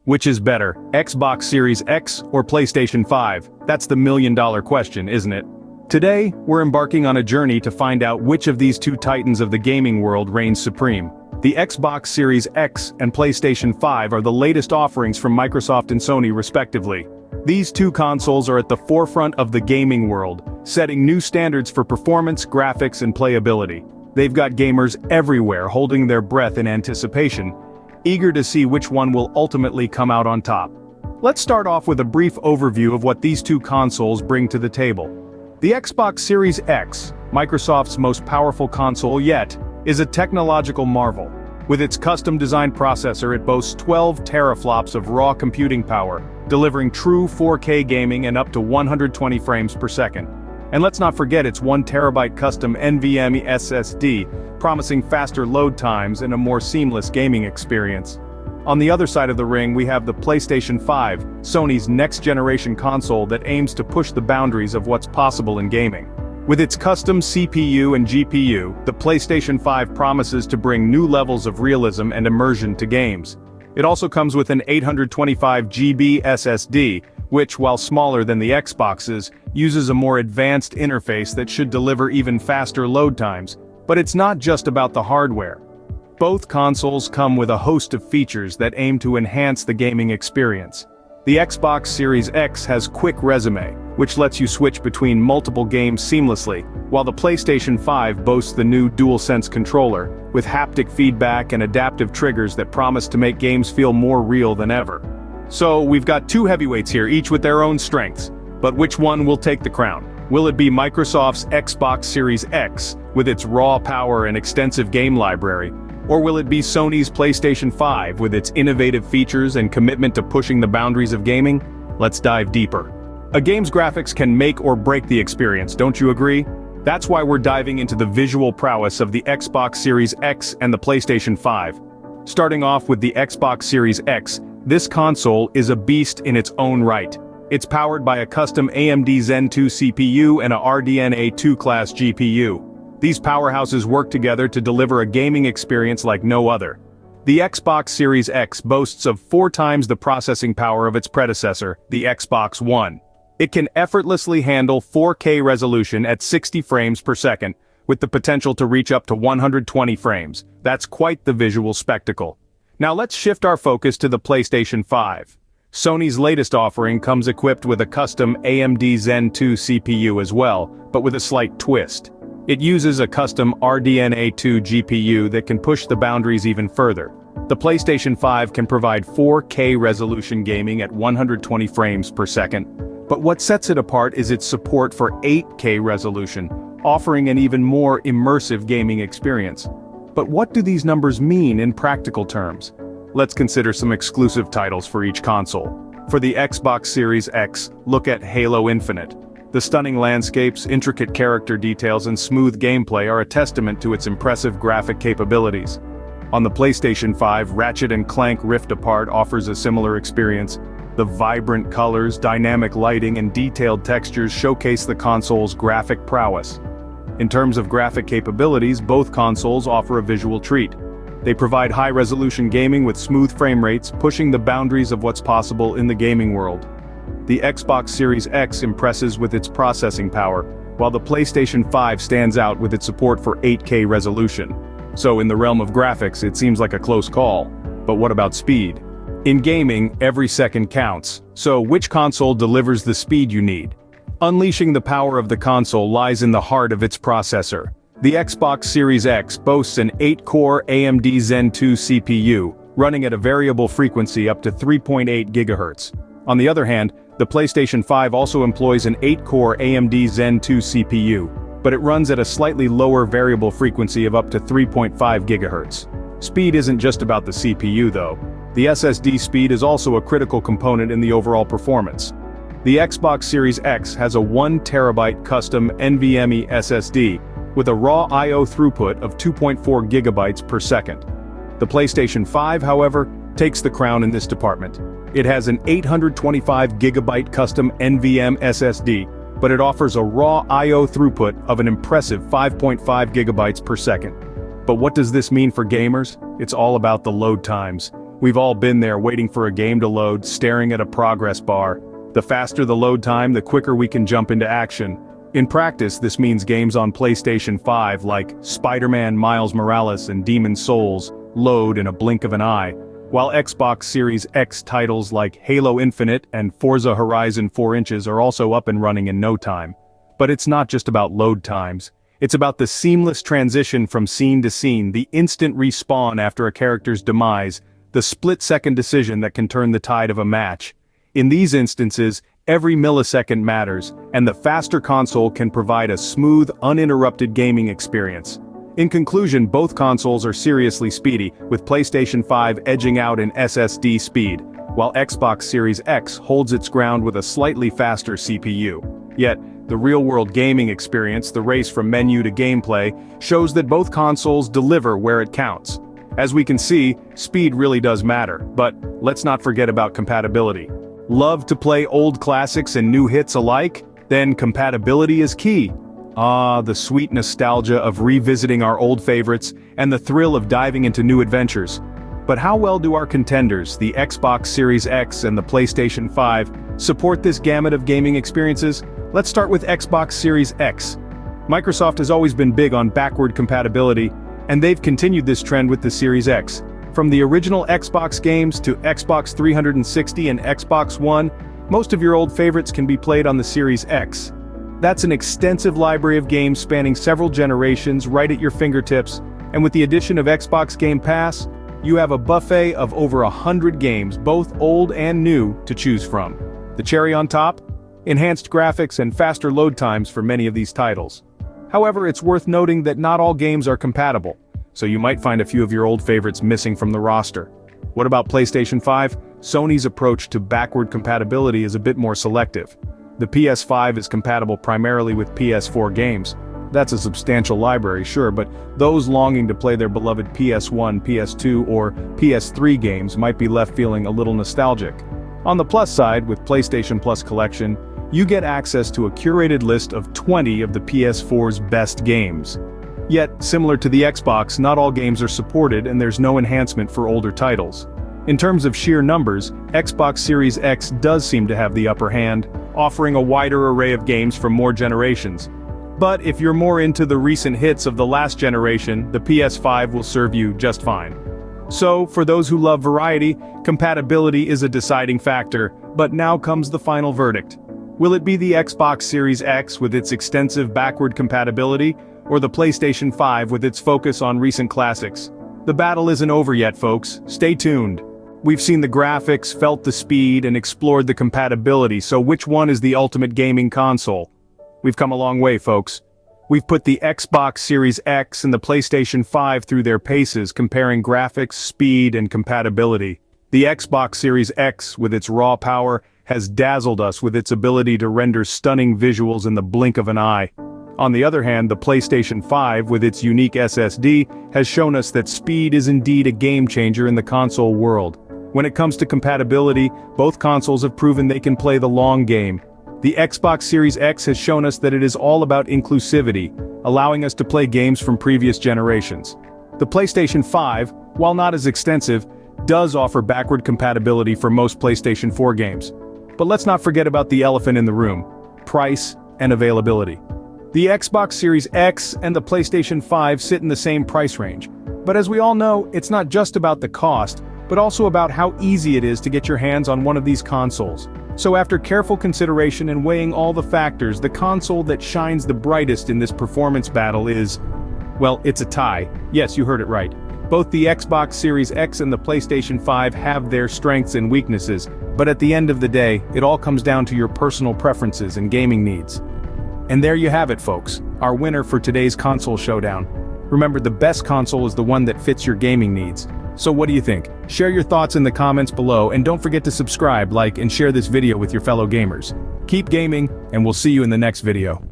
Which is better, Xbox Series X or PlayStation 5? That's the million-dollar question, isn't it? Today, we're embarking on a journey to find out which of these two titans of the gaming world reigns supreme. The Xbox Series X and PlayStation 5 are the latest offerings from Microsoft and Sony respectively. These two consoles are at the forefront of the gaming world, setting new standards for performance, graphics, and playability. They've got gamers everywhere holding their breath in anticipation, eager to see which one will ultimately come out on top. Let's start off with a brief overview of what these two consoles bring to the table. The Xbox Series X, Microsoft's most powerful console yet, is a technological marvel. With its custom-designed processor, it boasts 12 teraflops of raw computing power, delivering true 4K gaming and up to 120 frames per second. And let's not forget its 1 terabyte custom NVMe SSD, promising faster load times and a more seamless gaming experience. On the other side of the ring we have the PlayStation 5, Sony's next-generation console that aims to push the boundaries of what's possible in gaming. With its custom CPU and GPU, the PlayStation 5 promises to bring new levels of realism and immersion to games. It also comes with an 825GB SSD, which, while smaller than the Xbox's, uses a more advanced interface that should deliver even faster load times. But it's not just about the hardware. Both consoles come with a host of features that aim to enhance the gaming experience. The Xbox Series X has Quick Resume, which lets you switch between multiple games seamlessly, while the PlayStation 5 boasts the new DualSense controller, with haptic feedback and adaptive triggers that promise to make games feel more real than ever. So, we've got two heavyweights here, each with their own strengths. But which one will take the crown? Will it be Microsoft's Xbox Series X, with its raw power and extensive game library? Or will it be Sony's PlayStation 5 with its innovative features and commitment to pushing the boundaries of gaming? Let's dive deeper. A game's graphics can make or break the experience, don't you agree? That's why we're diving into the visual prowess of the Xbox Series X and the PlayStation 5. Starting off with the Xbox Series X, this console is a beast in its own right. It's powered by a custom AMD Zen 2 CPU and a RDNA 2 class GPU. These powerhouses work together to deliver a gaming experience like no other. The Xbox Series X boasts of 4 times the processing power of its predecessor, the Xbox One. It can effortlessly handle 4K resolution at 60 frames per second, with the potential to reach up to 120 frames. That's quite the visual spectacle. Now let's shift our focus to the PlayStation 5. Sony's latest offering comes equipped with a custom AMD Zen 2 CPU as well, but with a slight twist. It uses a custom RDNA 2 GPU that can push the boundaries even further. The PlayStation 5 can provide 4K resolution gaming at 120 frames per second. But what sets it apart is its support for 8K resolution, offering an even more immersive gaming experience. But what do these numbers mean in practical terms? Let's consider some exclusive titles for each console. For the Xbox Series X, look at Halo Infinite. The stunning landscapes, intricate character details, and smooth gameplay are a testament to its impressive graphic capabilities. On the PlayStation 5, Ratchet & Clank Rift Apart offers a similar experience. The vibrant colors, dynamic lighting, and detailed textures showcase the console's graphic prowess. In terms of graphic capabilities, both consoles offer a visual treat. They provide high-resolution gaming with smooth frame rates, pushing the boundaries of what's possible in the gaming world. The Xbox Series X impresses with its processing power, while the PlayStation 5 stands out with its support for 8K resolution. So in the realm of graphics, it seems like a close call. But what about speed? In gaming, every second counts. So which console delivers the speed you need? Unleashing the power of the console lies in the heart of its processor. The Xbox Series X boasts an 8-core AMD Zen 2 CPU, running at a variable frequency up to 3.8 GHz. On the other hand, the PlayStation 5 also employs an 8-core AMD Zen 2 CPU, but it runs at a slightly lower variable frequency of up to 3.5 GHz. Speed isn't just about the CPU though. The SSD speed is also a critical component in the overall performance. The Xbox Series X has a 1 terabyte custom NVMe SSD, with a raw I/O throughput of 2.4 gigabytes per second. The PlayStation 5, however, takes the crown in this department. It has an 825GB custom NVMe SSD, but it offers a raw I/O throughput of an impressive 5.5 gigabytes per second. But what does this mean for gamers? It's all about the load times. We've all been there waiting for a game to load, staring at a progress bar. The faster the load time, the quicker we can jump into action. In practice, this means games on PlayStation 5 like Spider-Man Miles Morales and Demon's Souls load in a blink of an eye, while Xbox Series X titles like Halo Infinite and Forza Horizon 4 Inches are also up and running in no time. But it's not just about load times. It's about the seamless transition from scene to scene, the instant respawn after a character's demise, the split-second decision that can turn the tide of a match. In these instances, every millisecond matters, and the faster console can provide a smooth, uninterrupted gaming experience. In conclusion, both consoles are seriously speedy, with PlayStation 5 edging out in SSD speed, while Xbox Series X holds its ground with a slightly faster CPU. Yet, the real-world gaming experience, the race from menu to gameplay, shows that both consoles deliver where it counts. As we can see, speed really does matter, but let's not forget about compatibility. Love to play old classics and new hits alike? Then compatibility is key. Ah, the sweet nostalgia of revisiting our old favorites, and the thrill of diving into new adventures. But how well do our contenders, the Xbox Series X and the PlayStation 5, support this gamut of gaming experiences? Let's start with Xbox Series X. Microsoft has always been big on backward compatibility, and they've continued this trend with the Series X. From the original Xbox games to Xbox 360 and Xbox One, most of your old favorites can be played on the Series X. That's an extensive library of games spanning several generations right at your fingertips, and with the addition of Xbox Game Pass, you have a buffet of over 100 games, both old and new, to choose from. The cherry on top? Enhanced graphics and faster load times for many of these titles. However, it's worth noting that not all games are compatible, so you might find a few of your old favorites missing from the roster. What about PlayStation 5? Sony's approach to backward compatibility is a bit more selective. The PS5 is compatible primarily with PS4 games. That's a substantial library, sure, but those longing to play their beloved PS1, PS2, or PS3 games might be left feeling a little nostalgic. On the plus side, with PlayStation Plus Collection, you get access to a curated list of 20 of the PS4's best games. Yet, similar to the Xbox, not all games are supported and there's no enhancement for older titles. In terms of sheer numbers, Xbox Series X does seem to have the upper hand, offering a wider array of games from more generations. But if you're more into the recent hits of the last generation, the PS5 will serve you just fine. So, for those who love variety, compatibility is a deciding factor, but now comes the final verdict. Will it be the Xbox Series X with its extensive backward compatibility, or the PlayStation 5 with its focus on recent classics? The battle isn't over yet, folks. Stay tuned. We've seen the graphics, felt the speed, and explored the compatibility, so which one is the ultimate gaming console? We've come a long way, folks. We've put the Xbox Series X and the PlayStation 5 through their paces, comparing graphics, speed, and compatibility. The Xbox Series X, with its raw power, has dazzled us with its ability to render stunning visuals in the blink of an eye. On the other hand, the PlayStation 5, with its unique SSD, has shown us that speed is indeed a game-changer in the console world. When it comes to compatibility, both consoles have proven they can play the long game. The Xbox Series X has shown us that it is all about inclusivity, allowing us to play games from previous generations. The PlayStation 5, while not as extensive, does offer backward compatibility for most PlayStation 4 games. But let's not forget about the elephant in the room: price and availability. The Xbox Series X and the PlayStation 5 sit in the same price range. But as we all know, it's not just about the cost, but also about how easy it is to get your hands on one of these consoles. So after careful consideration and weighing all the factors, the console that shines the brightest in this performance battle is, well, it's a tie. Yes, you heard it right. Both the Xbox Series X and the PlayStation 5 have their strengths and weaknesses, but at the end of the day, it all comes down to your personal preferences and gaming needs. And there you have it, folks, our winner for today's console showdown. Remember, the best console is the one that fits your gaming needs. So what do you think? Share your thoughts in the comments below, and don't forget to subscribe, like, and share this video with your fellow gamers. Keep gaming, and we'll see you in the next video.